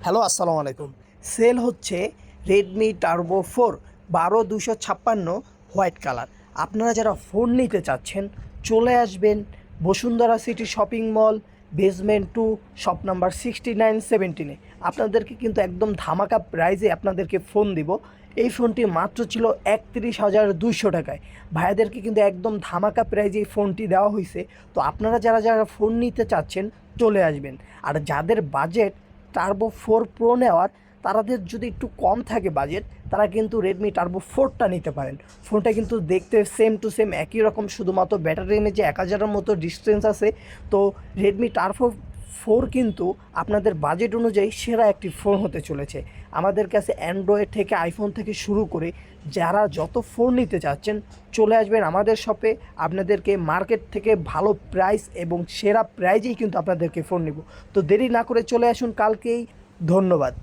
Hello, আসসালামু আলাইকুম। Sell হচ্ছে রেডমি টার্বো 4 12256 হোয়াইট কালার। আপনারা যারা ফোন নিতে চাচ্ছেন চলে আসবেন Bashundhara City shopping mall, basement 2, shop number 69-17-এ। আপনাদেরকে কিন্তু একদম ধামাকা প্রাইজে আপনাদেরকে ফোন দিব। এই ফোনটি মাত্র ছিল 31,200 টাকায়। ভাইয়াদেরকে কিন্তু একদম ধামাকা প্রাইজে এই ফোনটি দেওয়া হয়েছে। তো আপনারা যারা যারা ফোন নিতে চাচ্ছেন চলে আসবেন। আর যাদের বাজেট টার্বো 4 প্রো নেওয়ার, তাদের যদি একটু কম থাকে বাজেট, তারা কিন্তু রেডমি টার্বো 4টা নিতে পারেন। ফোনটা কিন্তু দেখতে সেম টু সেম একই রকম, শুধুমাত্র ব্যাটারি ইমেজে 1000-এর মতো ডিস্টেন্স আছে। তো রেডমি টার্বো 4 কিন্তু আপনাদের বাজেট অনুযায়ী সেরা একটি ফোন হতে চলেছে। আমাদের কাছে অ্যান্ড্রয়েড থেকে আইফোন থেকে শুরু করে যারা যত ফোন নিতে চাচ্ছেন চলে আসবেন আমাদের শপে। আপনাদেরকে মার্কেট থেকে ভালো প্রাইস এবং সেরা প্রাইজেই কিন্তু আপনাদেরকে ফোন নিব। তো দেরি না করে চলে আসুন কালকেই। ধন্যবাদ।